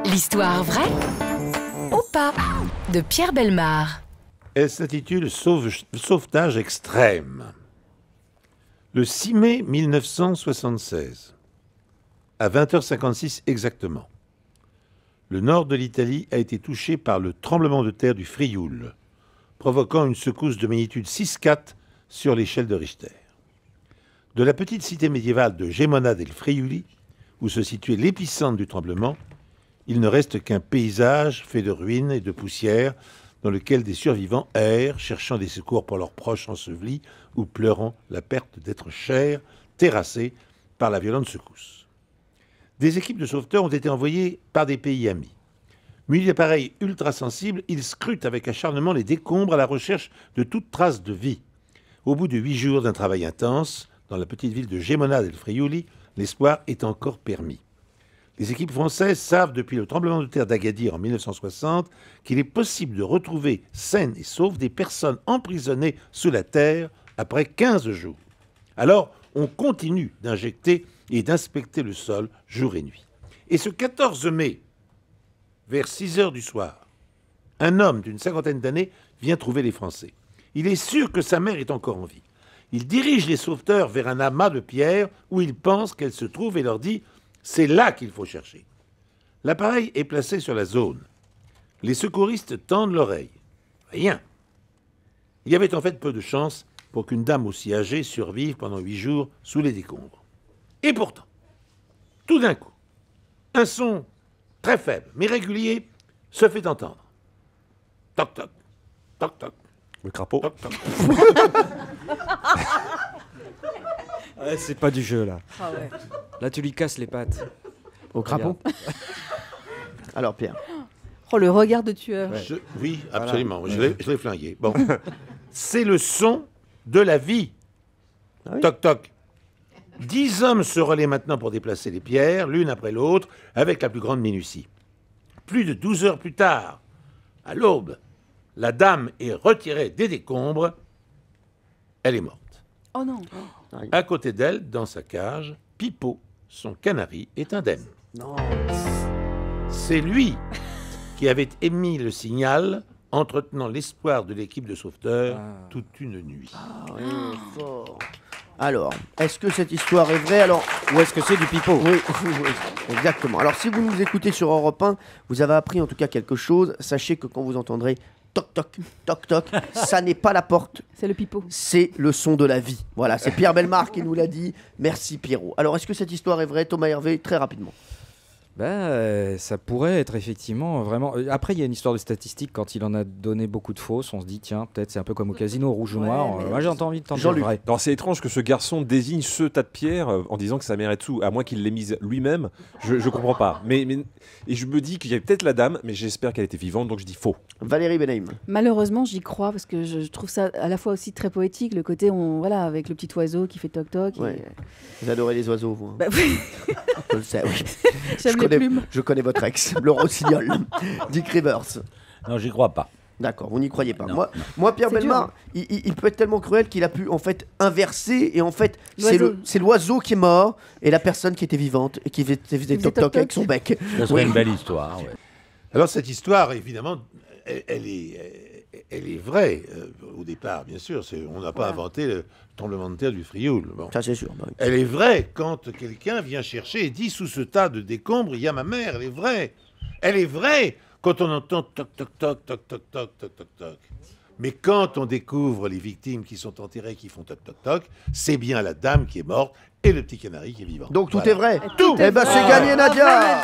L'histoire vraie ou pas de Pierre Bellemare. Elle s'intitule Sauvetage extrême. Le 6 mai 1976, à 20h56 exactement, le nord de l'Italie a été touché par le tremblement de terre du Frioul, provoquant une secousse de magnitude 6,4 sur l'échelle de Richter. De la petite cité médiévale de Gemona del Friuli, où se situait l'épicentre du tremblement, il ne reste qu'un paysage fait de ruines et de poussière dans lequel des survivants errent, cherchant des secours pour leurs proches ensevelis ou pleurant la perte d'êtres chers, terrassés par la violente secousse. Des équipes de sauveteurs ont été envoyées par des pays amis. Munis d'appareils ultra sensibles, ils scrutent avec acharnement les décombres à la recherche de toute trace de vie. Au bout de 8 jours d'un travail intense, dans la petite ville de Gemona del Friuli, l'espoir est encore permis. Les équipes françaises savent depuis le tremblement de terre d'Agadir en 1960 qu'il est possible de retrouver saines et sauves des personnes emprisonnées sous la terre après 15 jours. Alors, on continue d'injecter et d'inspecter le sol jour et nuit. Et ce 14 mai, vers 6 heures du soir, un homme d'une cinquantaine d'années vient trouver les Français. Il est sûr que sa mère est encore en vie. Il dirige les sauveteurs vers un amas de pierres où il pense qu'elle se trouve et leur dit « C'est là qu'il faut chercher ». L'appareil est placé sur la zone. Les secouristes tendent l'oreille. Rien. Il y avait en fait peu de chance pour qu'une dame aussi âgée survive pendant 8 jours sous les décombres. Et pourtant, tout d'un coup, un son très faible mais régulier se fait entendre. Toc toc, toc toc. Le crapaud. Toc toc. Ouais, c'est pas du jeu là. Ah ouais. Là tu lui casses les pattes. Au crapaud. Alors Pierre. Oh, le regard de tueur. Ouais. Oui, absolument. Voilà. Je l'ai flingué. Bon. C'est le son de la vie. Ah oui. Toc toc. 10 hommes se relaient maintenant pour déplacer les pierres, l'une après l'autre, avec la plus grande minutie. Plus de 12 heures plus tard, à l'aube, la dame est retirée des décombres. Elle est morte. Oh non. À côté d'elle, dans sa cage, Pipo, son canari, est indemne. Non. C'est lui qui avait émis le signal, entretenant l'espoir de l'équipe de sauveteurs toute une nuit. Ah oui, fort. Alors, est-ce que cette histoire est vraie? Alors, Ou est-ce que c'est du pipeau? oui, oui, exactement. Alors, si vous nous écoutez sur Europe 1, vous avez appris en tout cas quelque chose. Sachez que quand vous entendrez toc toc, toc toc, ça n'est pas la porte, C'est le pipeau. c'est le son de la vie. Voilà, c'est Pierre Bellemare qui nous l'a dit. Merci Pierrot. Alors, est-ce que cette histoire est vraie, Thomas Hervé? Très rapidement. Ça pourrait être effectivement vraiment. Après, il y a une histoire de statistique. Quand il en a donné beaucoup de fausses, on se dit tiens, peut-être c'est un peu comme au casino, rouge ou Ouais, noir. mais Moi, j'ai envie de tenter le Jean-Luc. vrai. Non, c'est étrange que ce garçon désigne ce tas de pierres en disant que sa mère est dessous, à moins qu'il l'ait mise lui-même. Je comprends pas. Et je me dis qu'il y a peut-être la dame, mais j'espère qu'elle était vivante, donc je dis faux. Valérie Benaïm. Malheureusement, j'y crois parce que je trouve ça à la fois aussi très poétique, le côté voilà, avec le petit oiseau qui fait toc toc. Ouais. Et... Vous adorez les oiseaux, vous. Hein. Bah, oui, Je le sais, oui. j'aime les plumes. Je connais votre ex, le rossignol. Dick Rivers. Non, j'y crois pas. D'accord, vous n'y croyez pas. Non, Moi, Pierre C'est Bellemare, il peut être tellement cruel qu'il a pu en fait inverser et en fait L'oiseau. c'est l'oiseau qui est mort et la personne qui était vivante et qui faisait toc toc avec son bec. Ce serait une belle histoire. Ouais. Alors cette histoire, évidemment, elle est vraie au départ, bien sûr. On n'a pas inventé le tremblement de terre du Frioul. Bon. Ça c'est sûr. Bah oui. Elle est vraie quand quelqu'un vient chercher et dit sous ce tas de décombres, il y a ma mère. Elle est vraie. Elle est vraie quand on entend toc toc toc toc toc toc toc toc toc. Mais quand on découvre les victimes qui sont enterrées, qui font toc toc toc, c'est bien la dame qui est morte et le petit canari qui est vivant. Donc tout Voilà. est vrai. Tout est Eh ben vrai. c'est gagné, Nadia. Nadia.